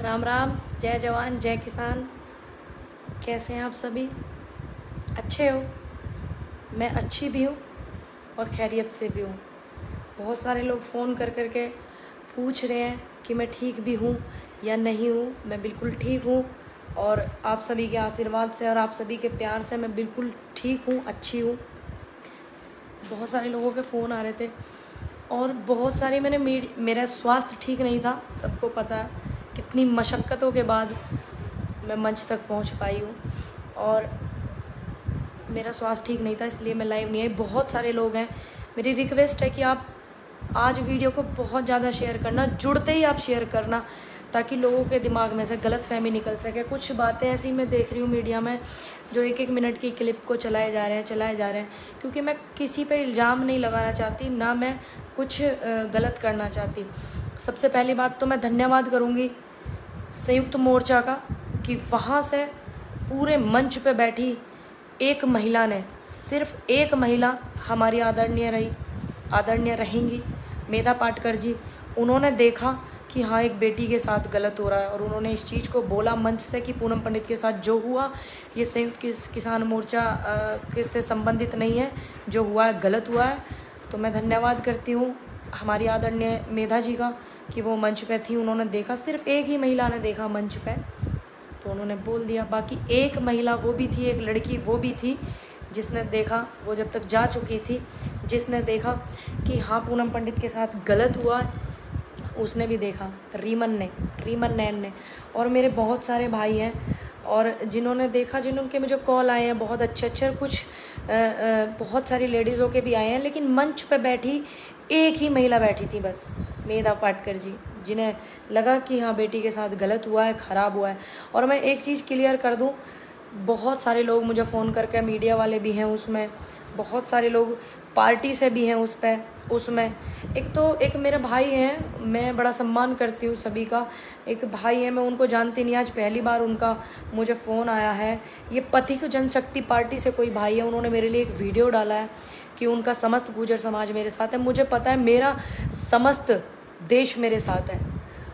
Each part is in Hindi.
राम राम, जय जवान जय किसान। कैसे हैं आप सभी? अच्छे हो? मैं अच्छी भी हूँ और खैरियत से भी हूँ। बहुत सारे लोग फ़ोन कर कर के पूछ रहे हैं कि मैं ठीक भी हूँ या नहीं हूँ। मैं बिल्कुल ठीक हूँ और आप सभी के आशीर्वाद से और आप सभी के प्यार से मैं बिल्कुल ठीक हूँ, अच्छी हूँ। बहुत सारे लोगों के फ़ोन आ रहे थे और बहुत सारे मेरा स्वास्थ्य ठीक नहीं था, सबको पता है। कितनी मशक्क़तों के बाद मैं मंच तक पहुंच पाई हूँ और मेरा स्वास्थ्य ठीक नहीं था, इसलिए मैं लाइव नहीं आई। बहुत सारे लोग हैं, मेरी रिक्वेस्ट है कि आप आज वीडियो को बहुत ज़्यादा शेयर करना, जुड़ते ही आप शेयर करना, ताकि लोगों के दिमाग में से गलतफहमी निकल सके। कुछ बातें ऐसी मैं देख रही हूँ मीडिया में जो एक एक मिनट की क्लिप को चलाए जा रहे हैं, क्योंकि मैं किसी पे इल्ज़ाम नहीं लगाना चाहती, ना मैं कुछ गलत करना चाहती। सबसे पहली बात तो मैं धन्यवाद करूँगी संयुक्त मोर्चा का कि वहाँ से पूरे मंच पे बैठी एक महिला ने, सिर्फ एक महिला हमारी आदरणीय रहेंगी मेधा पाटकर जी। उन्होंने देखा कि हाँ, एक बेटी के साथ गलत हो रहा है और उन्होंने इस चीज़ को बोला मंच से कि पूनम पंडित के साथ जो हुआ ये संयुक्त किसान मोर्चा से संबंधित नहीं है, जो हुआ है गलत हुआ है। तो मैं धन्यवाद करती हूँ हमारी आदरणीय मेधा जी का कि वो मंच पे थी, उन्होंने देखा। सिर्फ एक ही महिला ने देखा मंच पे, तो उन्होंने बोल दिया। बाकी एक महिला वो भी थी, एक लड़की वो भी थी जिसने देखा, वो जब तक जा चुकी थी, जिसने देखा कि हाँ पूनम पंडित के साथ गलत हुआ, उसने भी देखा। रीमन नैन ने और मेरे बहुत सारे भाई हैं और जिन्होंने देखा, जिनके मुझे कॉल आए हैं बहुत अच्छे, कुछ बहुत सारी लेडीज़ों के भी आए हैं। लेकिन मंच पे बैठी एक ही महिला बैठी थी बस, मेधा पाटकर जी, जिन्हें लगा कि हाँ बेटी के साथ गलत हुआ है, ख़राब हुआ है। और मैं एक चीज़ क्लियर कर दूँ, बहुत सारे लोग मुझे फ़ोन करके, मीडिया वाले भी हैं उसमें, बहुत सारे लोग पार्टी से भी हैं उसमें। एक मेरे भाई हैं, मैं बड़ा सम्मान करती हूँ सभी का। एक भाई है, मैं उनको जानती नहीं, आज पहली बार उनका मुझे फ़ोन आया है। ये पथिक जनशक्ति पार्टी से कोई भाई है, उन्होंने मेरे लिए एक वीडियो डाला है कि उनका समस्त गुर्जर समाज मेरे साथ है। मुझे पता है मेरा समस्त देश मेरे साथ है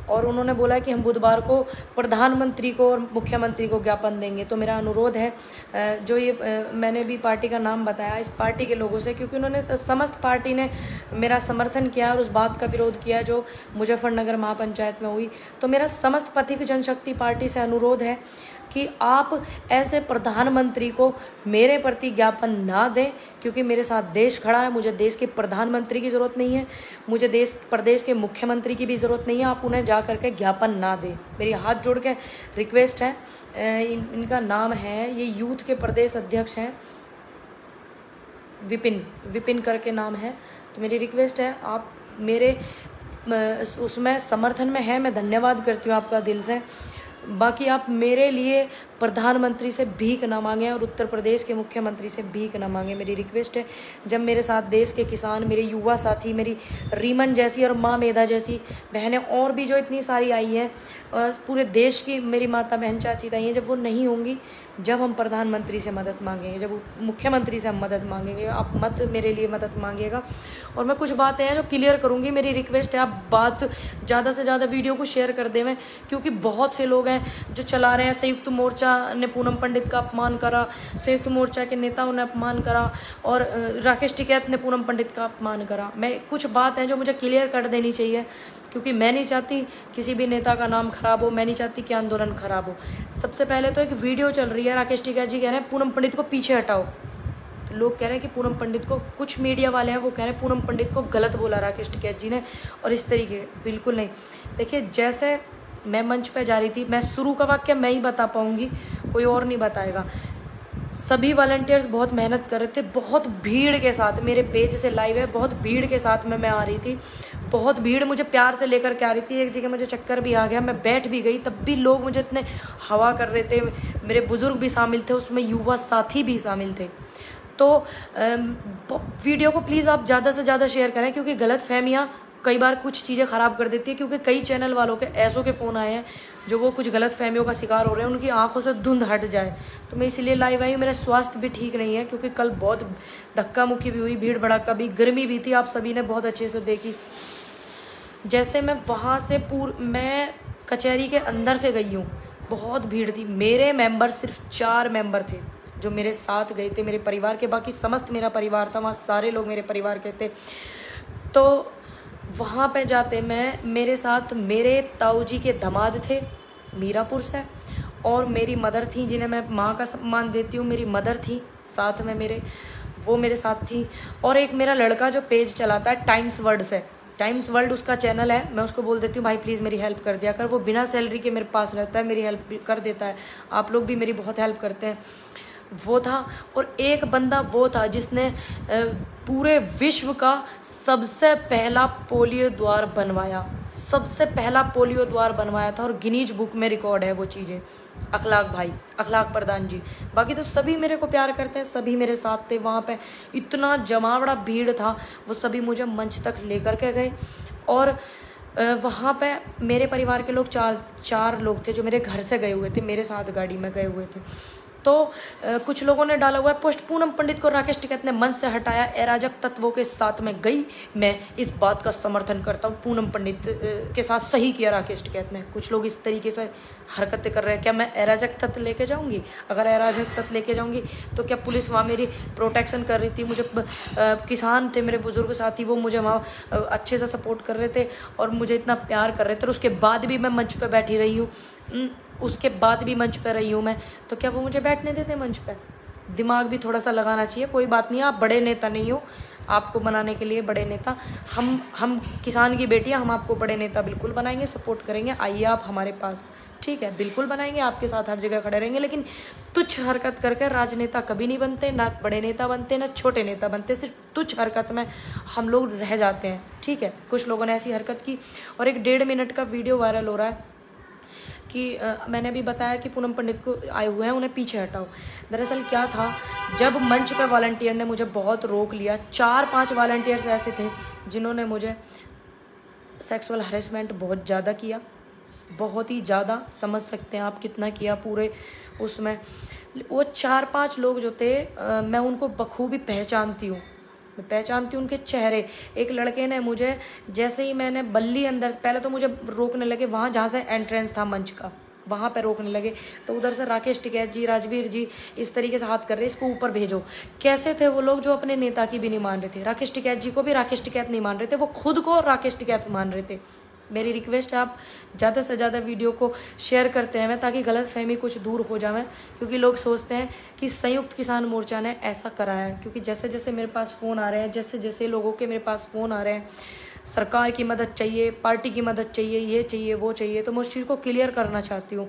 और उन्होंने बोला कि हम बुधवार को प्रधानमंत्री को और मुख्यमंत्री को ज्ञापन देंगे। तो मेरा अनुरोध है, जो ये मैंने भी पार्टी का नाम बताया, इस पार्टी के लोगों से, क्योंकि उन्होंने समस्त पार्टी ने मेरा समर्थन किया और उस बात का विरोध किया जो मुजफ्फरनगर महापंचायत में हुई। तो मेरा समस्त पथिक जनशक्ति पार्टी से अनुरोध है कि आप ऐसे प्रधानमंत्री को मेरे प्रति ज्ञापन ना दें, क्योंकि मेरे साथ देश खड़ा है। मुझे देश के प्रधानमंत्री की ज़रूरत नहीं है, मुझे प्रदेश के मुख्यमंत्री की भी ज़रूरत नहीं है। आप उन्हें जा करके ज्ञापन ना दें, मेरी हाथ जोड़ के रिक्वेस्ट है। इनका नाम है, ये यूथ के प्रदेश अध्यक्ष हैं, विपिन करके नाम है। तो मेरी रिक्वेस्ट है, आप मेरे उसमें समर्थन में है, मैं धन्यवाद करती हूँ आपका दिल से। बाकी आप मेरे लिए प्रधानमंत्री से भीख ना मांगें और उत्तर प्रदेश के मुख्यमंत्री से भीख ना मांगें, मेरी रिक्वेस्ट है। जब मेरे साथ देश के किसान, मेरे युवा साथी, मेरी रीमन जैसी और माँ मेधा जैसी बहनें और भी जो इतनी सारी आई हैं, पूरे देश की मेरी माता बहन चाची ताई हैं, जब वो नहीं होंगी, जब हम प्रधानमंत्री से मदद मांगेंगे, जब मुख्यमंत्री से हम मदद मांगेंगे, आप मत मेरे लिए मदद मांगिएगा। और मैं कुछ बातें हैं जो क्लियर करूँगी, मेरी रिक्वेस्ट है आप बात ज़्यादा से ज़्यादा वीडियो को शेयर कर देवें, क्योंकि बहुत से लोग हैं जो चला रहे हैं संयुक्त मोर्चा ने पूनम पंडित का अपमान करा, संयुक्त मोर्चा के नेताओं ने अपमान करा और राकेश टिकैत ने पूनम पंडित का अपमान करा। मैं कुछ बात है जो मुझे क्लियर कर देनी चाहिए, क्योंकि मैं नहीं चाहती किसी भी नेता का नाम खराब हो, मैं नहीं चाहती कि आंदोलन खराब हो। सबसे पहले तो एक वीडियो चल रही है, राकेश टिकैत जी कह रहे हैं पूनम पंडित को पीछे हटाओ। तो लोग कह रहे हैं कि पूनम पंडित को, कुछ मीडिया वाले हैं वो कह रहे हैं पूनम पंडित को गलत बोला राकेश टिकैत जी ने, और इस तरीके। बिल्कुल नहीं। देखिए, जैसे मैं मंच पे जा रही थी, मैं शुरू का वाक्य मैं ही बता पाऊँगी, कोई और नहीं बताएगा। सभी वॉलंटियर्स बहुत मेहनत कर रहे थे, बहुत भीड़ के साथ, मेरे पेज से लाइव है, बहुत भीड़ के साथ में मैं आ रही थी, बहुत भीड़ मुझे प्यार से लेकर के आ रही थी। एक जगह मुझे चक्कर भी आ गया, मैं बैठ भी गई, तब भी लोग मुझे इतने हवा कर रहे थे। मेरे बुजुर्ग भी शामिल थे उसमें, युवा साथी भी शामिल थे। तो वीडियो को प्लीज़ आप ज़्यादा से ज़्यादा शेयर करें, क्योंकि गलत फहमियाँ कई बार कुछ चीज़ें ख़राब कर देती है। क्योंकि कई चैनल वालों के ऐसों के फ़ोन आए हैं जो वो कुछ गलत फहमियों का शिकार हो रहे हैं, उनकी आंखों से धुंध हट जाए। तो मैं इसीलिए लाइव आई हूँ। मेरा स्वास्थ्य भी ठीक नहीं है, क्योंकि कल बहुत धक्का मुक्की भी हुई, भीड़ भड़का भी, गर्मी भी थी, आप सभी ने बहुत अच्छे से देखी। जैसे मैं वहाँ से मैं कचहरी के अंदर से गई हूँ, बहुत भीड़ थी। मेरे मेंबर सिर्फ 4 मेंबर थे जो मेरे साथ गए थे, मेरे परिवार के। बाकी समस्त मेरा परिवार था, वहाँ सारे लोग मेरे परिवार के थे। तो वहाँ पे जाते मेरे साथ मेरे ताऊ जी के दामाद थे मीरापुर से, और मेरी मदर थी जिन्हें मैं माँ का सम्मान देती हूँ। मेरी मदर थी साथ में वो मेरे साथ थी। और एक मेरा लड़का जो पेज चलाता है टाइम्स वर्ल्ड से, टाइम्स वर्ल्ड उसका चैनल है, मैं उसको बोल देती हूँ भाई प्लीज़ मेरी हेल्प कर दिया कर। वो बिना सैलरी के मेरे पास रहता है, मेरी हेल्प कर देता है। आप लोग भी मेरी बहुत हेल्प करते हैं। वो था। और एक बंदा वो था जिसने पूरे विश्व का सबसे पहला पोलियो द्वार बनवाया, सबसे पहला पोलियो द्वार बनवाया था, और गिनीज बुक में रिकॉर्ड है वो चीज़ें। अखलाक भाई, अखलाक प्रधान जी। बाकी तो सभी मेरे को प्यार करते हैं, सभी मेरे साथ थे। वहाँ पे इतना जमावड़ा भीड़ था, वो सभी मुझे मंच तक लेकर के गए। और वहाँ पे मेरे परिवार के लोग चार लोग थे जो मेरे घर से गए हुए थे, मेरे साथ गाड़ी में गए हुए थे। तो कुछ लोगों ने डाला हुआ है पोस्ट, पूनम पंडित को राकेश टिकैत ने मंच से हटाया, अराजक तत्वों के साथ में गई। मैं इस बात का समर्थन करता हूँ, पूनम पंडित के साथ सही किया राकेश टिकैत ने। कुछ लोग इस तरीके से हरकतें कर रहे हैं। क्या मैं अराजक तत्व लेके जाऊँगी? अगर अराजक तत्व लेके जाऊँगी तो क्या पुलिस वहाँ मेरी प्रोटेक्शन कर रही थी? मुझे किसान थे मेरे बुजुर्ग साथी, वो मुझे वहाँ अच्छे से सपोर्ट कर रहे थे और मुझे इतना प्यार कर रहे थे। और उसके बाद भी मैं मंच पर बैठी रही हूँ, उसके बाद भी मंच पर रही हूँ मैं, तो क्या वो मुझे बैठने देते मंच पर? दिमाग भी थोड़ा सा लगाना चाहिए। कोई बात नहीं, आप बड़े नेता नहीं हो, आपको बनाने के लिए बड़े नेता हम किसान की बेटियाँ, हम आपको बड़े नेता बिल्कुल बनाएंगे, सपोर्ट करेंगे। आइए आप हमारे पास, ठीक है, बिल्कुल बनाएंगे, आपके साथ हर जगह खड़े रहेंगे। लेकिन तुच्छ हरकत करके राजनेता कभी नहीं बनते, ना बड़े नेता बनते, ना छोटे नेता बनते। सिर्फ तुच्छ हरकत में हम लोग रह जाते हैं, ठीक है। कुछ लोगों ने ऐसी हरकत की। और एक 1.5 मिनट का वीडियो वायरल हो रहा है कि मैंने अभी बताया कि पूनम पंडित को आए हुए हैं, उन्हें पीछे हटाओ। दरअसल क्या था, जब मंच पर वॉलंटियर ने मुझे बहुत रोक लिया। 4-5 वॉलंटियर्स ऐसे थे जिन्होंने मुझे सेक्सुअल हरेसमेंट बहुत ज़्यादा किया, बहुत ही ज़्यादा। समझ सकते हैं आप कितना किया पूरे उसमें। वो 4-5 लोग जो थे, मैं उनको बखूबी पहचानती हूँ, मैं पहचानती हूँ उनके चेहरे। एक लड़के ने मुझे, जैसे ही मैंने बल्ली अंदर, पहले तो मुझे रोकने लगे वहाँ जहाँ से एंट्रेंस था मंच का, वहाँ पे रोकने लगे। तो उधर से राकेश टिकैत जी, राजवीर जी इस तरीके से हाथ कर रहे, इसको ऊपर भेजो। कैसे थे वो लोग जो अपने नेता की भी नहीं मान रहे थे? राकेश टिकैत जी को भी राकेश टिकैत नहीं मान रहे थे, वो खुद को राकेश टिकैत मान रहे थे। मेरी रिक्वेस्ट है, आप ज़्यादा से ज़्यादा वीडियो को शेयर करते हैं ताकि गलतफहमी कुछ दूर हो जाए। क्योंकि लोग सोचते हैं कि संयुक्त किसान मोर्चा ने ऐसा कराया है। क्योंकि जैसे जैसे मेरे पास फ़ोन आ रहे हैं, जैसे जैसे लोगों के मेरे पास फ़ोन आ रहे हैं, सरकार की मदद चाहिए, पार्टी की मदद चाहिए, ये चाहिए वो चाहिए, तो मैं उस चीज़ को क्लियर करना चाहती हूँ।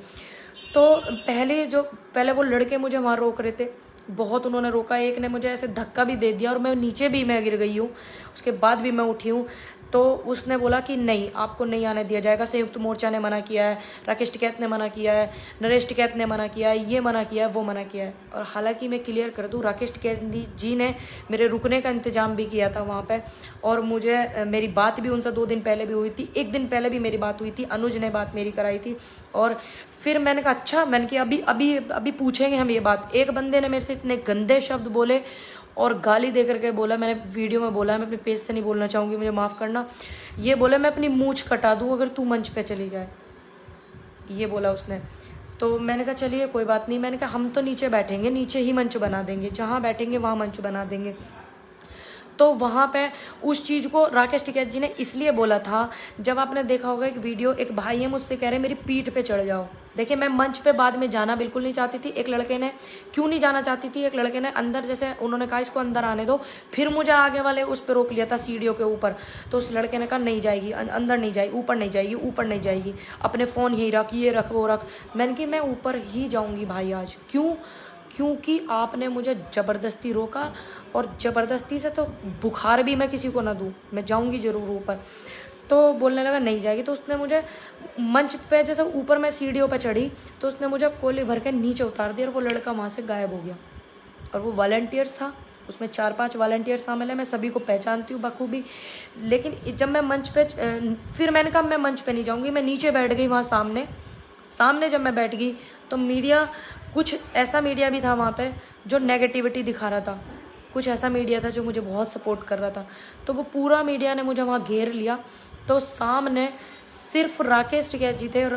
तो पहले वो लड़के मुझे वहाँ रोक रहे थे, बहुत उन्होंने रोका। एक ने मुझे ऐसे धक्का भी दे दिया और मैं नीचे भी मैं गिर गई हूँ। उसके बाद भी मैं उठी हूँ। तो उसने बोला कि नहीं, आपको नहीं आने दिया जाएगा, संयुक्त मोर्चा ने मना किया है, राकेश टिकैत ने मना किया है, नरेश टिकैत ने मना किया है, ये मना किया है, वो मना किया है। और हालांकि मैं क्लियर कर दूं, राकेश टिकैत जी ने मेरे रुकने का इंतजाम भी किया था वहाँ पे। और मुझे मेरी बात भी उनसे 2 दिन पहले भी हुई थी, 1 दिन पहले भी मेरी बात हुई थी, अनुज ने बात मेरी कराई थी। और फिर मैंने कहा अच्छा, मैंने कहा अभी पूछेंगे हम ये बात। एक बंदे ने मेरे से इतने गंदे शब्द बोले और गाली दे करके बोला, मैंने वीडियो में बोला, मैं अपने पेज से नहीं बोलना चाहूँगी, मुझे माफ़ करना। ये बोला मैं अपनी मूंछ कटा दूँ अगर तू मंच पे चली जाए, ये बोला उसने। तो मैंने कहा चलिए कोई बात नहीं। मैंने कहा हम तो नीचे बैठेंगे, नीचे ही मंच बना देंगे, जहाँ बैठेंगे वहाँ मंच बना देंगे। तो वहाँ पे उस चीज़ को राकेश टिकैत जी ने इसलिए बोला था, जब आपने देखा होगा एक वीडियो, एक भाई है मुझसे कह रहे मेरी पीठ पे चढ़ जाओ। देखिए, मैं मंच पे बाद में जाना बिल्कुल नहीं चाहती थी। एक लड़के ने, क्यों नहीं जाना चाहती थी, एक लड़के ने अंदर, जैसे उन्होंने कहा इसको अंदर आने दो, फिर मुझे आगे वाले उस पर रोक लिया था सीढ़ियों के ऊपर। तो उस लड़के ने कहा नहीं जाएगी, अंदर नहीं जाएगी, ऊपर नहीं जाएगी, ऊपर नहीं जाएगी, अपने फ़ोन यहीं रख, ये रख वो रख। मैंने कि मैं ऊपर ही जाऊँगी भाई आज। क्योंकि आपने मुझे ज़बरदस्ती रोका, और ज़बरदस्ती से तो बुखार भी मैं किसी को ना दूँ, मैं जाऊँगी ज़रूर ऊपर। तो बोलने लगा नहीं जाएगी। तो उसने मुझे मंच पे, जैसे ऊपर मैं सीढ़ियों पे चढ़ी, तो उसने मुझे कोली भर के नीचे उतार दिया और वो लड़का वहाँ से गायब हो गया। और वो वॉलंटियर्स था, उसमें 4-5 वॉलंटियर शामिल है, मैं सभी को पहचानती हूँ बखूबी। लेकिन जब मैं मंच पे, फिर मैंने कहा मैं मंच पे नहीं जाऊँगी, मैं नीचे बैठ गई वहाँ सामने जब मैं बैठ गई तो मीडिया, कुछ ऐसा मीडिया भी था वहाँ पे जो नेगेटिविटी दिखा रहा था, कुछ ऐसा मीडिया था जो मुझे बहुत सपोर्ट कर रहा था। तो वो पूरा मीडिया ने मुझे वहाँ घेर लिया। तो सामने सिर्फ राकेश टिकैत जी थे और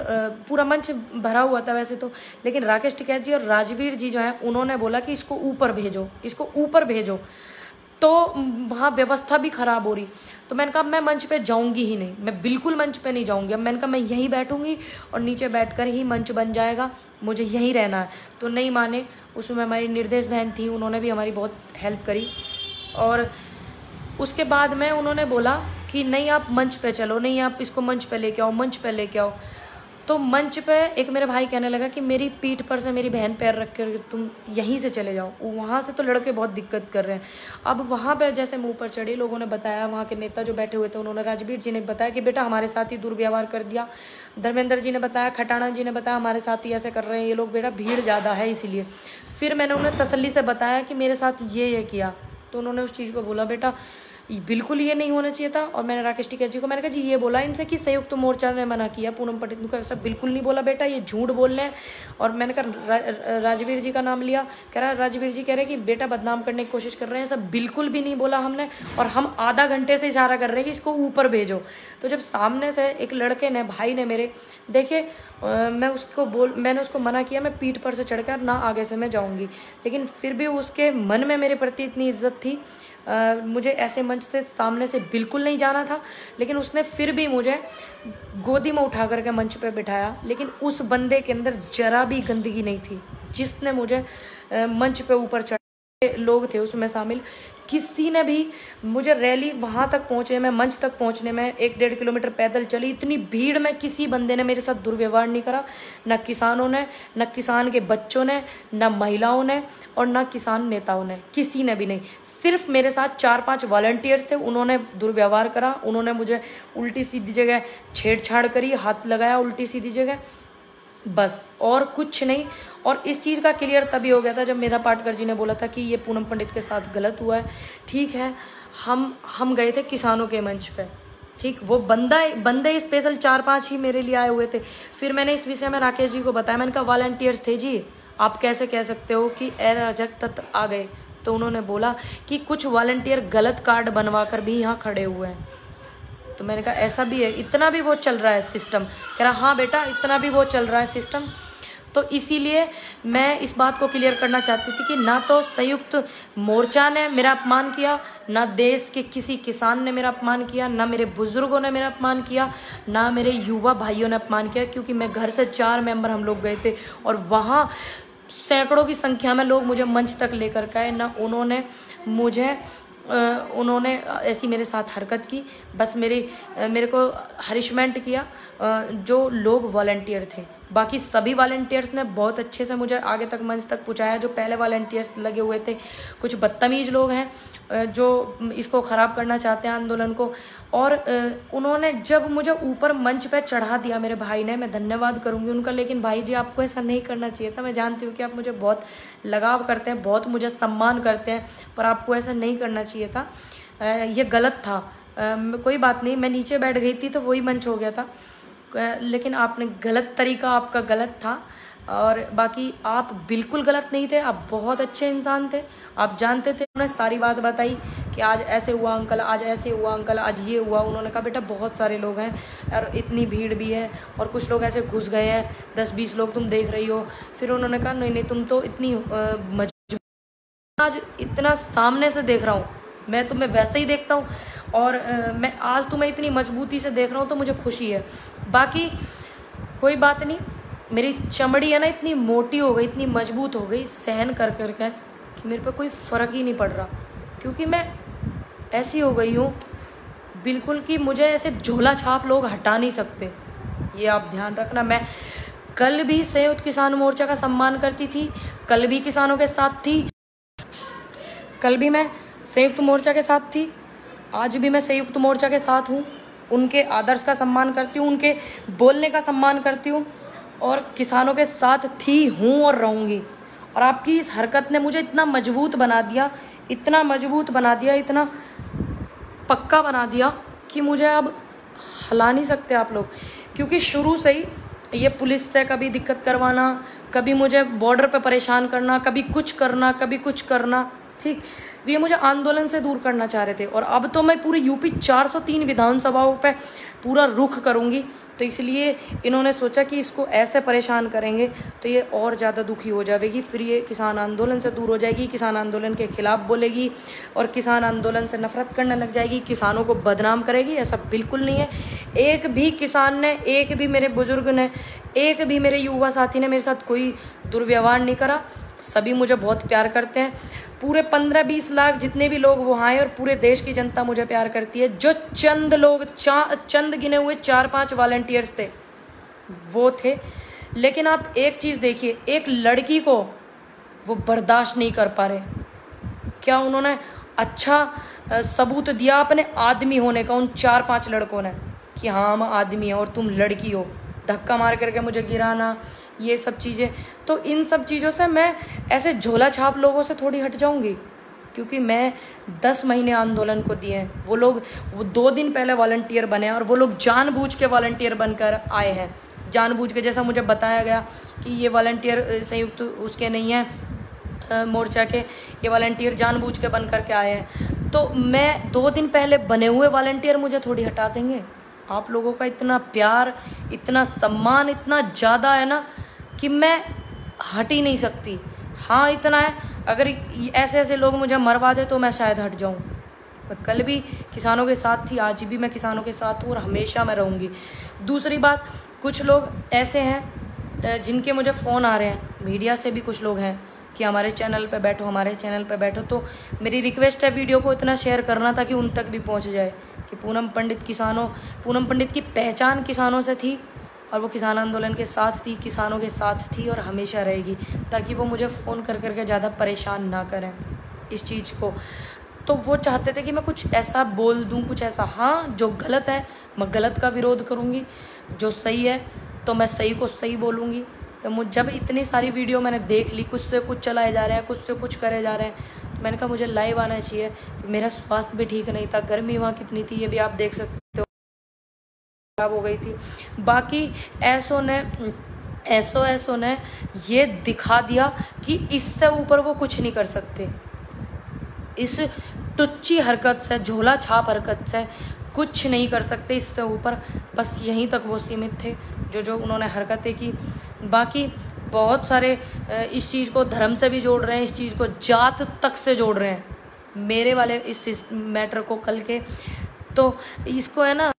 पूरा मंच भरा हुआ था वैसे तो, लेकिन राकेश टिकैत जी और राजवीर जी जो है उन्होंने बोला कि इसको ऊपर भेजो, इसको ऊपर भेजो। तो वहाँ व्यवस्था भी ख़राब हो रही। तो मैंने कहा मैं मंच पे जाऊंगी ही नहीं, मैं बिल्कुल मंच पे नहीं जाऊंगी। अब मैंने कहा मैं यहीं बैठूंगी और नीचे बैठकर ही मंच बन जाएगा, मुझे यहीं रहना है। तो नहीं माने। उसमें हमारी निर्देश बहन थी, उन्होंने भी हमारी बहुत हेल्प करी। और उसके बाद में उन्होंने बोला कि नहीं आप मंच पे चलो, नहीं आप इसको मंच पे लेके आओ, मंच पे लेके आओ। तो मंच पे एक मेरे भाई कहने लगा कि मेरी पीठ पर से मेरी बहन पैर रख कर तुम यहीं से चले जाओ, वहाँ से तो लड़के बहुत दिक्कत कर रहे हैं। अब वहाँ पे जैसे मुँह पर चढ़ी, लोगों ने बताया, वहाँ के नेता जो बैठे हुए थे उन्होंने, राजवीर जी ने बताया कि बेटा हमारे साथ ही दुर्व्यवहार कर दिया। धर्मेंद्र जी ने बताया, खटाना जी ने बताया हमारे साथ ही ऐसे कर रहे हैं ये लोग, बेटा भीड़ ज़्यादा है इसीलिए। फिर मैंने उन्हें तसल्ली से बताया कि मेरे साथ ये किया, तो उन्होंने उस चीज़ को बोला बेटा बिल्कुल ये नहीं होना चाहिए था। और मैंने राकेश टिकैत जी को मैंने कहा जी ये बोला इनसे कि संयुक्त मोर्चा ने मना किया, पूनम पंडित को ऐसा बिल्कुल नहीं बोला बेटा, ये झूठ बोल रहे हैं। और मैंने कहा राजवीर जी का नाम लिया, कह रहा राजवीर जी कह रहे कि बेटा बदनाम करने की कोशिश कर रहे हैं, ऐसा बिल्कुल भी नहीं बोला हमने, और हम आधा घंटे से इशारा कर रहे हैं कि इसको ऊपर भेजो। तो जब सामने से एक लड़के ने, भाई ने मेरे, देखिए मैंने उसको मना किया, मैं पीठ पर से चढ़कर ना आगे से मैं जाऊँगी, लेकिन फिर भी उसके मन में मेरे प्रति इतनी इज्जत थी। मुझे ऐसे मंच से सामने से बिल्कुल नहीं जाना था, लेकिन उसने फिर भी मुझे गोदी में उठा करके मंच पे बिठाया। लेकिन उस बंदे के अंदर जरा भी गंदगी नहीं थी जिसने मुझे मंच पे ऊपर चढ़, लोग थे उसमें शामिल, किसी ने भी मुझे रैली वहाँ तक पहुँचे में, मंच तक पहुँचने में 1-1.5 किलोमीटर पैदल चली, इतनी भीड़ में किसी बंदे ने मेरे साथ दुर्व्यवहार नहीं करा, न किसानों ने, न किसान के बच्चों ने, न महिलाओं ने, और न किसान नेताओं ने, किसी ने भी नहीं। सिर्फ मेरे साथ 4-5 वॉलंटियर्स थे, उन्होंने दुर्व्यवहार करा, उन्होंने मुझे उल्टी सीधी जगह छेड़छाड़ करी, हाथ लगाया उल्टी सीधी जगह, बस और कुछ नहीं। और इस चीज़ का क्लियर तभी हो गया था जब मेधा पाटकर जी ने बोला था कि ये पूनम पंडित के साथ गलत हुआ है। ठीक है, हम गए थे किसानों के मंच पे, ठीक, वो बंदे स्पेशल 4-5 ही मेरे लिए आए हुए थे। फिर मैंने इस विषय में राकेश जी को बताया, मैंने कहा वॉलंटियर्स थे जी, आप कैसे कह सकते हो कि अराजक तत्व आ गए। तो उन्होंने बोला कि कुछ वॉलंटियर गलत कार्ड बनवा कर भी यहाँ खड़े हुए हैं। तो मैंने कहा ऐसा भी है, इतना भी वो चल रहा है सिस्टम। कह रहा हाँ बेटा इतना भी वो चल रहा है सिस्टम। तो इसीलिए मैं इस बात को क्लियर करना चाहती थी कि ना तो संयुक्त मोर्चा ने मेरा अपमान किया, ना देश के किसी किसान ने मेरा अपमान किया, ना मेरे बुजुर्गों ने मेरा अपमान किया, ना मेरे युवा भाइयों ने अपमान किया। क्योंकि मैं घर से 4 मेंबर हम लोग गए थे और वहाँ सैकड़ों की संख्या में लोग मुझे मंच तक लेकर गए, ना उन्होंने ऐसी मेरे साथ हरकत की। बस मेरे को हरिशमेंट किया जो लोग वॉलंटियर थे। बाकी सभी वॉलंटियर्स ने बहुत अच्छे से मुझे आगे तक मंच तक पहुंचाया। जो पहले वॉलंटियर्स लगे हुए थे, कुछ बदतमीज लोग हैं जो इसको ख़राब करना चाहते हैं आंदोलन को, और उन्होंने जब मुझे ऊपर मंच पे चढ़ा दिया मेरे भाई ने, मैं धन्यवाद करूंगी उनका। लेकिन भाई जी आपको ऐसा नहीं करना चाहिए था। मैं जानती हूँ कि आप मुझे बहुत लगाव करते हैं, बहुत मुझे सम्मान करते हैं, पर आपको ऐसा नहीं करना चाहिए था, ये गलत था। कोई बात नहीं, मैं नीचे बैठ गई थी तो वही मंच हो गया था, लेकिन आपने गलत तरीका आपका गलत था। और बाकी आप बिल्कुल गलत नहीं थे, आप बहुत अच्छे इंसान थे, आप जानते थे। उन्होंने सारी बात बताई कि आज ऐसे हुआ अंकल, आज ऐसे हुआ अंकल, आज ये हुआ। उन्होंने कहा बेटा बहुत सारे लोग हैं और इतनी भीड़ भी है और कुछ लोग ऐसे घुस गए हैं, 10-20 लोग तुम देख रही हो। फिर उन्होंने कहा नहीं तुम तो इतनी मजबूत, आज इतना सामने से देख रहा हूँ, मैं तुम्हें वैसे ही देखता हूँ और मैं आज तुम्हें इतनी मजबूती से देख रहा हूँ तो मुझे खुशी है। बाकी कोई बात नहीं, मेरी चमड़ी है ना इतनी मोटी हो गई, इतनी मजबूत हो गई सहन कर कर के कि मेरे पे कोई फ़र्क ही नहीं पड़ रहा। क्योंकि मैं ऐसी हो गई हूँ बिल्कुल कि मुझे ऐसे झोला छाप लोग हटा नहीं सकते, ये आप ध्यान रखना। मैं कल भी संयुक्त किसान मोर्चा का सम्मान करती थी, कल भी किसानों के साथ थी, कल भी मैं संयुक्त मोर्चा के साथ थी, आज भी मैं संयुक्त मोर्चा के साथ हूँ। उनके आदर्श का सम्मान करती हूँ, उनके बोलने का सम्मान करती हूँ और किसानों के साथ थी, हूँ और रहूँगी। और आपकी इस हरकत ने मुझे इतना मजबूत बना दिया, इतना मजबूत बना दिया, इतना पक्का बना दिया कि मुझे अब हिला नहीं सकते आप लोग। क्योंकि शुरू से ही ये पुलिस से कभी दिक्कत करवाना, कभी मुझे बॉर्डर पे परेशान करना, कभी कुछ करना, कभी कुछ करना। ठीक, तो ये मुझे आंदोलन से दूर करना चाह रहे थे, और अब तो मैं पूरे यूपी 403 विधानसभाओं पे पूरा रुख करूँगी। तो इसलिए इन्होंने सोचा कि इसको ऐसे परेशान करेंगे तो ये और ज़्यादा दुखी हो जाएगी, फिर ये किसान आंदोलन से दूर हो जाएगी, किसान आंदोलन के खिलाफ बोलेगी और किसान आंदोलन से नफरत करने लग जाएगी, किसानों को बदनाम करेगी। ऐसा बिल्कुल नहीं है। एक भी किसान ने, एक भी मेरे बुजुर्ग ने, एक भी मेरे युवा साथी ने मेरे साथ कोई दुर्व्यवहार नहीं करा। सभी मुझे बहुत प्यार करते हैं। पूरे 15-20 लाख जितने भी लोग वहाँ आए और पूरे देश की जनता मुझे प्यार करती है। जो चंद लोग, चंद गिने हुए 4-5 वॉलंटियर्स थे वो थे। लेकिन आप एक चीज़ देखिए, एक लड़की को वो बर्दाश्त नहीं कर पा रहे। क्या उन्होंने अच्छा सबूत दिया अपने आदमी होने का उन 4-5 लड़कों ने कि हाँ हम आदमी हैं और तुम लड़की हो। धक्का मार करके मुझे गिराना, ये सब चीज़ें, तो इन सब चीज़ों से मैं ऐसे झोला छाप लोगों से थोड़ी हट जाऊंगी, क्योंकि मैं 10 महीने आंदोलन को दिए हैं। वो 2 दिन पहले वॉलंटियर बने हैं और वो लोग जानबूझ के वॉलंटियर बनकर आए हैं, जानबूझ के। जैसा मुझे बताया गया कि ये वॉलंटियर संयुक्त उसके नहीं हैं, मोर्चा के, ये वॉलंटियर जानबूझ के बन करके आए हैं। तो मैं 2 दिन पहले बने हुए वॉलंटियर मुझे थोड़ी हटा देंगे। आप लोगों का इतना प्यार, इतना सम्मान, इतना ज़्यादा है ना कि मैं हट ही नहीं सकती। हाँ इतना है, अगर ऐसे ऐसे लोग मुझे मरवा दे तो मैं शायद हट जाऊँ। मैं कल भी किसानों के साथ थी, आज भी मैं किसानों के साथ हूँ और हमेशा मैं रहूँगी। दूसरी बात, कुछ लोग ऐसे हैं जिनके मुझे फ़ोन आ रहे हैं, मीडिया से भी कुछ लोग हैं कि हमारे चैनल पे बैठो, हमारे चैनल पे बैठो। तो मेरी रिक्वेस्ट है वीडियो को इतना शेयर करना ताकि उन तक भी पहुँच जाए कि पूनम पंडित की पहचान किसानों से थी और वो किसान आंदोलन के साथ थी, किसानों के साथ थी और हमेशा रहेगी, ताकि वो मुझे फ़ोन कर करके ज़्यादा परेशान ना करें इस चीज़ को। तो वो चाहते थे कि मैं कुछ ऐसा बोल दूं, कुछ ऐसा, हाँ जो गलत है मैं गलत का विरोध करूंगी, जो सही है तो मैं सही को सही बोलूँगी। तो जब इतनी सारी वीडियो मैंने देख ली, कुछ से कुछ चलाए जा रहे हैं, कुछ से कुछ करे जा रहे हैं, तो मैंने कहा मुझे लाइव आना चाहिए। मेरा स्वास्थ्य भी ठीक नहीं था, गर्मी वहाँ कितनी थी ये भी आप देख सकते हो, खराब हो गई थी। बाकी ऐसो ने ये दिखा दिया कि इससे ऊपर वो कुछ नहीं कर सकते। इस टुच्ची हरकत से, झोला छाप हरकत से कुछ नहीं कर सकते इससे ऊपर। बस यहीं तक वो सीमित थे जो उन्होंने हरकतें की। बाकी बहुत सारे इस चीज़ को धर्म से भी जोड़ रहे हैं, इस चीज़ को जात तक से जोड़ रहे हैं, मेरे वाले इस मैटर को कल के। तो इसको है ना,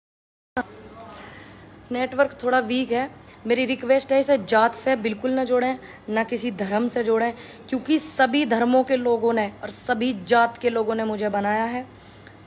नेटवर्क थोड़ा वीक है, मेरी रिक्वेस्ट है इसे जात से बिल्कुल ना जोड़ें, ना किसी धर्म से जोड़ें, क्योंकि सभी धर्मों के लोगों ने और सभी जात के लोगों ने मुझे बनाया है,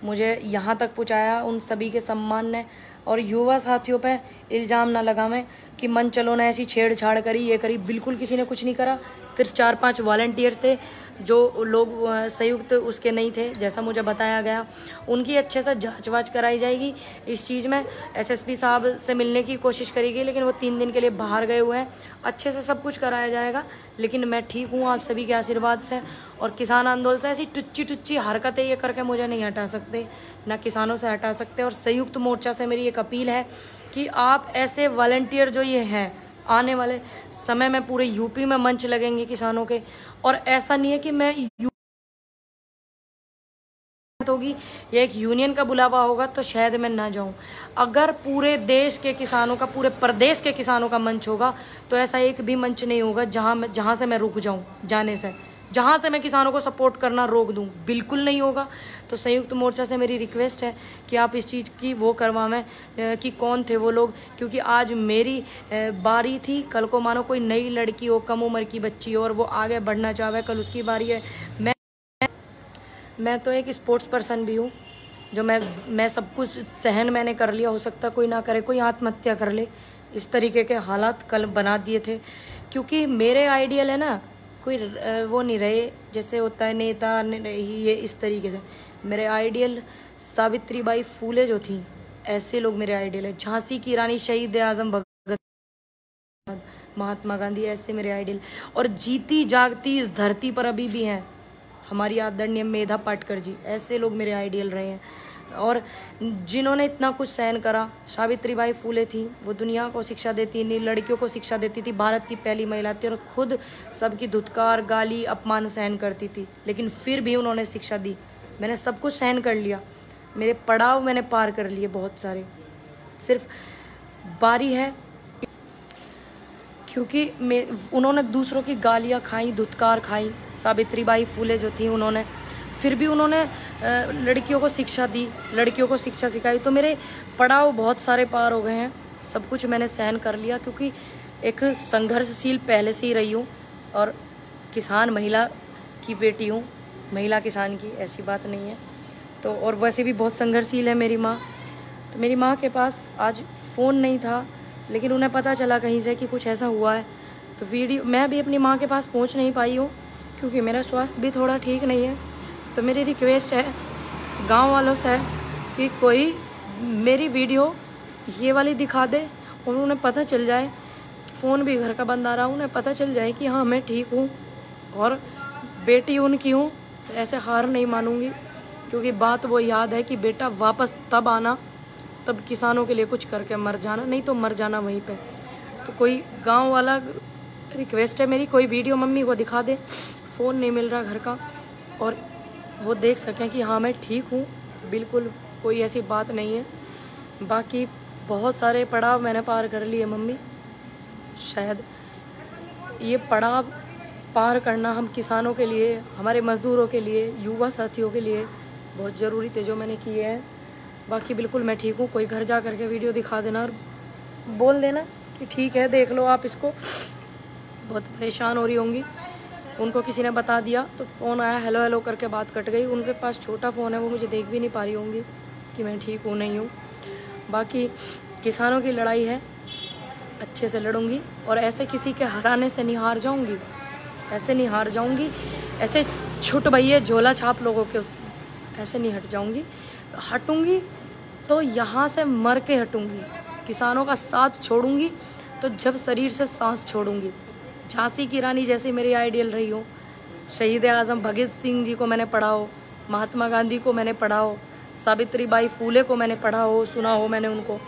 मुझे यहाँ तक पहुँचाया उन सभी के सम्मान ने। और युवा साथियों पे इल्ज़ाम ना लगावें कि मन चलो ने ऐसी छेड़छाड़ करी, ये करी, बिल्कुल किसी ने कुछ नहीं करा। सिर्फ 4-5 वॉलंटियर्स थे जो लोग संयुक्त उसके नहीं थे, जैसा मुझे बताया गया। उनकी अच्छे से जांच वाच कराई जाएगी इस चीज़ में। एसएसपी साहब से मिलने की कोशिश करेगी, लेकिन वो 3 दिन के लिए बाहर गए हुए हैं। अच्छे से सब कुछ कराया जाएगा, लेकिन मैं ठीक हूँ आप सभी के आशीर्वाद से। और किसान आंदोलन से ऐसी टुच्ची हरकतें ये करके मुझे नहीं हटा सकते, ना किसानों से हटा सकते। और संयुक्त मोर्चा से मेरी एक अपील है कि आप ऐसे वॉलंटियर जो ये हैं, आने वाले समय में पूरे यूपी में मंच लगेंगे किसानों के। और ऐसा नहीं है कि मैं होगी या एक यूनियन का बुलावा होगा तो शायद मैं ना जाऊं। अगर पूरे देश के किसानों का, पूरे प्रदेश के किसानों का मंच होगा तो ऐसा एक भी मंच नहीं होगा जहां से मैं रुक जाऊं जाने से, जहां से मैं किसानों को सपोर्ट करना रोक दूं, बिल्कुल नहीं होगा। तो संयुक्त मोर्चा से मेरी रिक्वेस्ट है कि आप इस चीज़ की वो करवाएं कि कौन थे वो लोग, क्योंकि आज मेरी बारी थी, कल को मानो कोई नई लड़की हो, कम उम्र की बच्ची हो और वो आगे बढ़ना चाहे, कल उसकी बारी है। मैं तो एक स्पोर्ट्स पर्सन भी हूँ, जो मैं सब कुछ सहन मैंने कर लिया, हो सकता कोई ना करे, कोई आत्महत्या कर ले, इस तरीके के हालात कल बना दिए थे। क्योंकि मेरे आइडियल है ना, कोई वो नहीं रहे जैसे होता है नेता ये इस तरीके से। मेरे आइडियल सावित्रीबाई फूले जो थी, ऐसे लोग मेरे आइडियल है। झांसी की रानी शहीद आजम भगत, महात्मा गांधी, ऐसे मेरे आइडियल। और जीती जागती इस धरती पर अभी भी हैं हमारी आदरणीय मेधा पाटकर जी, ऐसे लोग मेरे आइडियल रहे हैं। और जिन्होंने इतना कुछ सहन करा, सावित्रीबाई फूले थी, वो दुनिया को शिक्षा देती थी, लड़कियों को शिक्षा देती थी, भारत की पहली महिला थी और खुद सबकी धुतकार, गाली, अपमान सहन करती थी, लेकिन फिर भी उन्होंने शिक्षा दी। मैंने सब कुछ सहन कर लिया, मेरे पड़ाव मैंने पार कर लिए बहुत सारे, सिर्फ बारी है क्योंकि उन्होंने दूसरों की गालियाँ खाई, धुतकार खाई। सावित्रीबाई फूले जो थी, उन्होंने फिर भी उन्होंने लड़कियों को शिक्षा दी, लड़कियों को शिक्षा सिखाई। तो मेरे पड़ाव बहुत सारे पार हो गए हैं, सब कुछ मैंने सहन कर लिया क्योंकि एक संघर्षशील पहले से ही रही हूँ और किसान महिला की बेटी हूँ, महिला किसान की, ऐसी बात नहीं है। तो और वैसे भी बहुत संघर्षशील है मेरी माँ। तो मेरी माँ के पास आज फ़ोन नहीं था, लेकिन उन्हें पता चला कहीं से कि कुछ ऐसा हुआ है, तो वीडियो मैं भी अपनी माँ के पास पहुँच नहीं पाई हूँ क्योंकि मेरा स्वास्थ्य भी थोड़ा ठीक नहीं है। तो मेरी रिक्वेस्ट है गांव वालों से कि कोई मेरी वीडियो ये वाली दिखा दे और उन्हें पता चल जाए, फ़ोन भी घर का बंद आ रहा, उन्हें पता चल जाए कि हाँ मैं ठीक हूँ और बेटी उनकी हूँ। तो ऐसे हार नहीं मानूंगी क्योंकि बात वो याद है कि बेटा वापस तब आना, तब किसानों के लिए कुछ करके मर जाना, नहीं तो मर जाना वहीं पे। तो कोई गांव वाला रिक्वेस्ट है मेरी, कोई वीडियो मम्मी को दिखा दे, फ़ोन नहीं मिल रहा घर का, और वो देख सकें कि हाँ मैं ठीक हूँ, बिल्कुल कोई ऐसी बात नहीं है। बाकी बहुत सारे पड़ाव मैंने पार कर लिए मम्मी। शायद ये पड़ाव पार करना हम किसानों के लिए, हमारे मज़दूरों के लिए, युवा साथियों के लिए बहुत ज़रूरी थे जो मैंने किए हैं। बाकी बिल्कुल मैं ठीक हूँ। कोई घर जा कर के वीडियो दिखा देना और बोल देना कि ठीक है देख लो आप इसको। बहुत परेशान हो रही होंगी, उनको किसी ने बता दिया तो फ़ोन आया, हेलो हेलो करके बात कट गई। उनके पास छोटा फ़ोन है, वो मुझे देख भी नहीं पा रही होंगी कि मैं ठीक हूँ नहीं हूँ। बाकी किसानों की लड़ाई है, अच्छे से लड़ूंगी और ऐसे किसी के हराने से नहीं हार जाऊँगी, ऐसे नहीं हार जाऊँगी, ऐसे छुट भैया झोला छाप लोगों के उससे ऐसे नहीं हट जाऊँगी। हटूँगी तो यहाँ से मर के हटूँगी, किसानों का साथ छोड़ूंगी तो जब शरीर से सांस छोड़ूंगी। झांसी की रानी जैसे मेरी आइडियल रही हो, शहीद आज़म भगत सिंह जी को मैंने पढ़ा हो, महात्मा गांधी को मैंने पढ़ा हो, सावित्रीबाई फूले को मैंने पढ़ा हो, सुना हो मैंने उनको,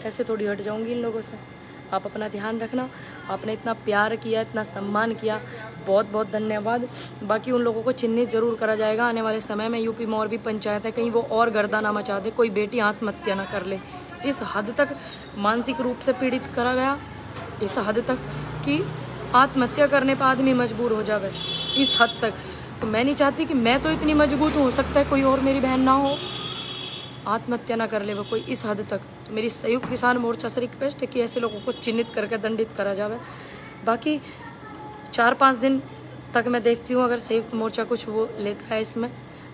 ऐसे थोड़ी हट जाऊंगी इन लोगों से। आप अपना ध्यान रखना, आपने इतना प्यार किया, इतना सम्मान किया, बहुत बहुत धन्यवाद। बाकी उन लोगों को चिन्हित जरूर करा जाएगा आने वाले समय में। यूपी में और भी पंचायत है, कहीं वो और गर्दा ना मचा दे, कोई बेटी आत्महत्या ना कर ले। इस हद तक मानसिक रूप से पीड़ित करा गया, इस हद तक कि आत्महत्या करने पर आदमी मजबूर हो जावे, इस हद तक। तो मैं नहीं चाहती कि मैं तो इतनी मजबूत हूँ, हो सकता है कोई और मेरी बहन ना हो, आत्महत्या ना कर ले वो कोई, इस हद तक। तो मेरी संयुक्त किसान मोर्चा से रिक्वेस्ट है कि ऐसे लोगों को चिन्हित करके दंडित करा जावे। बाकी 4-5 दिन तक मैं देखती हूँ अगर संयुक्त मोर्चा कुछ वो लेता है इसमें,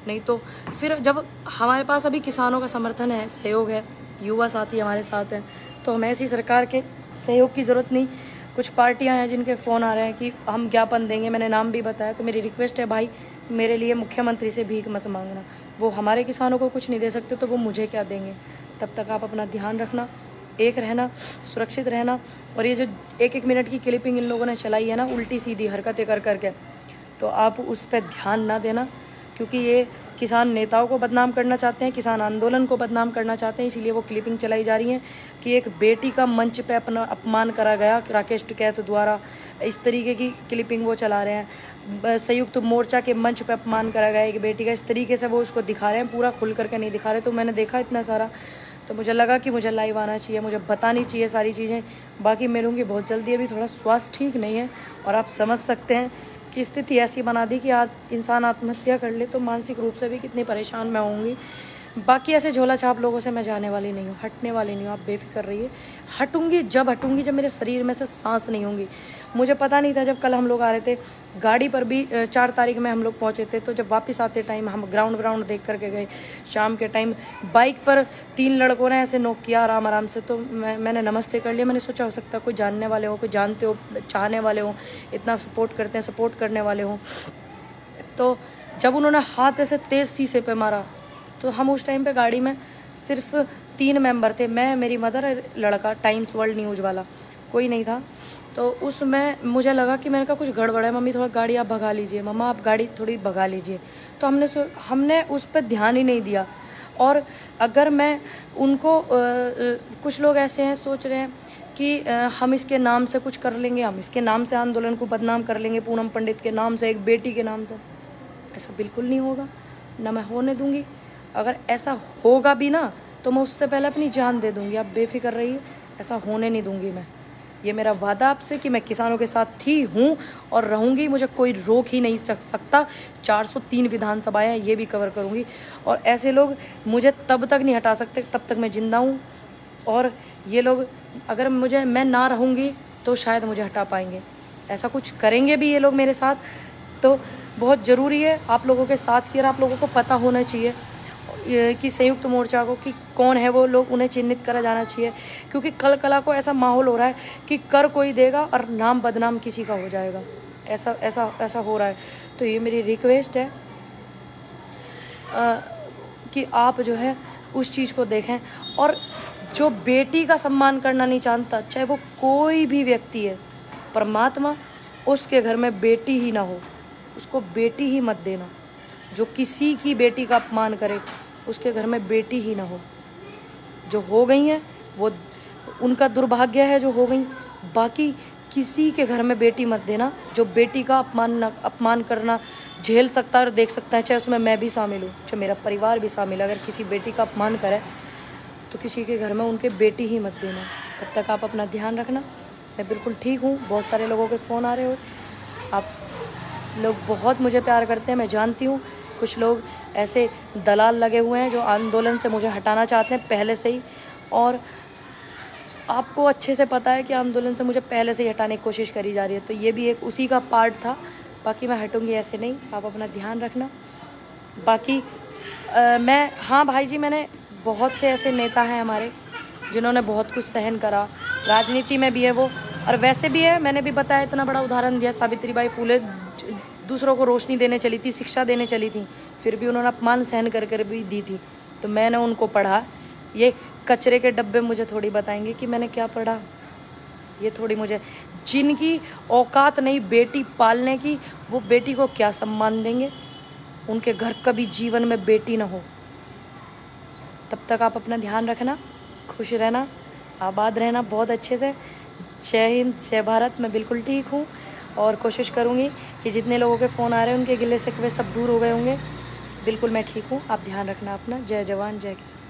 नहीं तो फिर जब हमारे पास अभी किसानों का समर्थन है, सहयोग है, युवा साथी हमारे साथ हैं, तो हमें ऐसी सरकार के सहयोग की ज़रूरत नहीं। कुछ पार्टियां हैं जिनके फ़ोन आ रहे हैं कि हम ज्ञापन देंगे, मैंने नाम भी बताया। तो मेरी रिक्वेस्ट है भाई, मेरे लिए मुख्यमंत्री से भीख मत मांगना, वो हमारे किसानों को कुछ नहीं दे सकते तो वो मुझे क्या देंगे। तब तक आप अपना ध्यान रखना, एक रहना, सुरक्षित रहना। और ये जो 1-1 मिनट की क्लिपिंग इन लोगों ने चलाई है ना, उल्टी सीधी हरकतें कर करके, तो आप उस पर ध्यान ना देना क्योंकि ये किसान नेताओं को बदनाम करना चाहते हैं, किसान आंदोलन को बदनाम करना चाहते हैं, इसीलिए वो क्लिपिंग चलाई जा रही है कि एक बेटी का मंच पे अपना अपमान करा गया राकेश टिकैत द्वारा, इस तरीके की क्लिपिंग वो चला रहे हैं। संयुक्त मोर्चा के मंच पे अपमान करा गया एक बेटी का, इस तरीके से वो उसको दिखा रहे हैं, पूरा खुल करके नहीं दिखा रहे। तो मैंने देखा इतना सारा, तो मुझे लगा कि मुझे लाइव आना चाहिए, मुझे बतानी चाहिए सारी चीज़ें। बाकी मिलूँगी बहुत जल्दी, अभी थोड़ा स्वास्थ्य ठीक नहीं है और आप समझ सकते हैं कि स्थिति ऐसी बना दी कि आज इंसान आत्महत्या कर ले तो मानसिक रूप से भी कितनी परेशान मैं होंगी। बाकी ऐसे झोला छाप लोगों से मैं जाने वाली नहीं हूँ, हटने वाली नहीं हूँ, आप बेफिक्र रहिए। हटूंगी जब मेरे शरीर में से सांस नहीं होंगी। मुझे पता नहीं था, जब कल हम लोग आ रहे थे गाड़ी पर भी 4 तारीख में हम लोग पहुँचे थे, तो जब वापस आते टाइम हम ग्राउंड देख करके गए, शाम के टाइम बाइक पर 3 लड़कों ने ऐसे नोक किया आराम से, तो मैंने नमस्ते कर लिया। मैंने सोचा हो सकता है कोई जानने वाले हो, कोई जानते हो, चाहने वाले हो, इतना सपोर्ट करते हैं, सपोर्ट करने वाले हो। तो जब उन्होंने हाथ ऐसे तेज़ शीशे पे मारा, तो हम उस टाइम पे गाड़ी में सिर्फ 3 मेंबर थे, मैं, मेरी मदर, लड़का टाइम्स वर्ल्ड न्यूज़ वाला, कोई नहीं था। तो उसमें मुझे लगा कि मैंने कहा कुछ गड़बड़ है, मम्मी थोड़ा गाड़ी आप भगा लीजिए, मम्मा आप गाड़ी थोड़ी भगा लीजिए। तो हमने उस पर ध्यान ही नहीं दिया। और अगर मैं उनको कुछ लोग ऐसे हैं सोच रहे हैं कि हम इसके नाम से कुछ कर लेंगे, हम इसके नाम से आंदोलन को बदनाम कर लेंगे, पूनम पंडित के नाम से, एक बेटी के नाम से। ऐसा बिल्कुल नहीं होगा, ना मैं होने दूंगी। अगर ऐसा होगा भी ना तो मैं उससे पहले अपनी जान दे दूंगी। आप बेफिक्र रहिए, ऐसा होने नहीं दूंगी मैं। ये मेरा वादा आपसे कि मैं किसानों के साथ थी, हूँ और रहूँगी। मुझे कोई रोक ही नहीं सकता। 403 विधानसभाएं हैं, ये भी कवर करूँगी। और ऐसे लोग मुझे तब तक नहीं हटा सकते तब तक मैं जिंदा हूँ। और ये लोग अगर मैं ना रहूँगी तो शायद मुझे हटा पाएंगे। ऐसा कुछ करेंगे भी ये लोग मेरे साथ, तो बहुत ज़रूरी है आप लोगों के साथ की, और आप लोगों को पता होना चाहिए कि संयुक्त मोर्चा को कि कौन है वो लोग, उन्हें चिन्हित करा जाना चाहिए। क्योंकि कल कला को ऐसा माहौल हो रहा है कि कर कोई देगा और नाम बदनाम किसी का हो जाएगा। ऐसा ऐसा ऐसा हो रहा है। तो ये मेरी रिक्वेस्ट है कि आप जो है उस चीज़ को देखें। और जो बेटी का सम्मान करना नहीं जानता, चाहे वो कोई भी व्यक्ति है, परमात्मा उसके घर में बेटी ही ना हो, उसको बेटी ही मत देना। जो किसी की बेटी का अपमान करे उसके घर में बेटी ही ना हो। जो हो गई हैं वो उनका दुर्भाग्य है जो हो गई, बाकी किसी के घर में बेटी मत देना। जो बेटी का अपमान करना झेल सकता है और देख सकता है, चाहे उसमें मैं भी शामिल हूँ, चाहे मेरा परिवार भी शामिल है, अगर किसी बेटी का अपमान करे तो किसी के घर में उनके बेटी ही मत देना। तब तक आप अपना ध्यान रखना। मैं बिल्कुल ठीक हूँ। बहुत सारे लोगों के फ़ोन आ रहे हो, आप लोग बहुत मुझे प्यार करते हैं, मैं जानती हूँ। कुछ लोग ऐसे दलाल लगे हुए हैं जो आंदोलन से मुझे हटाना चाहते हैं पहले से ही, और आपको अच्छे से पता है कि आंदोलन से मुझे पहले से ही हटाने की कोशिश करी जा रही है। तो ये भी एक उसी का पार्ट था। बाकी मैं हटूँगी ऐसे नहीं, आप अपना ध्यान रखना। बाकी मैं, हाँ भाई जी, मैंने बहुत से ऐसे नेता हैं हमारे जिन्होंने बहुत कुछ सहन करा, राजनीति में भी है वो और वैसे भी है। मैंने भी बताया, इतना बड़ा उदाहरण दिया, सावित्रीबाई फुले दूसरों को रोशनी देने चली थी, शिक्षा देने चली थी, फिर भी उन्होंने अपमान सहन कर भी दी थी। तो मैंने उनको पढ़ा। ये कचरे के डब्बे मुझे थोड़ी बताएंगे कि मैंने क्या पढ़ा। ये थोड़ी मुझे, जिनकी औकात नहीं बेटी पालने की, वो बेटी को क्या सम्मान देंगे। उनके घर कभी जीवन में बेटी ना हो। तब तक आप अपना ध्यान रखना, खुश रहना, आबाद रहना बहुत अच्छे से। जय हिंद, जय भारत। मैं बिल्कुल ठीक हूँ और कोशिश करूँगी कि जितने लोगों के फ़ोन आ रहे हैं उनके गिले शिकवे सब दूर हो गए होंगे। बिल्कुल मैं ठीक हूँ। आप ध्यान रखना अपना। जय जवान, जय किसान।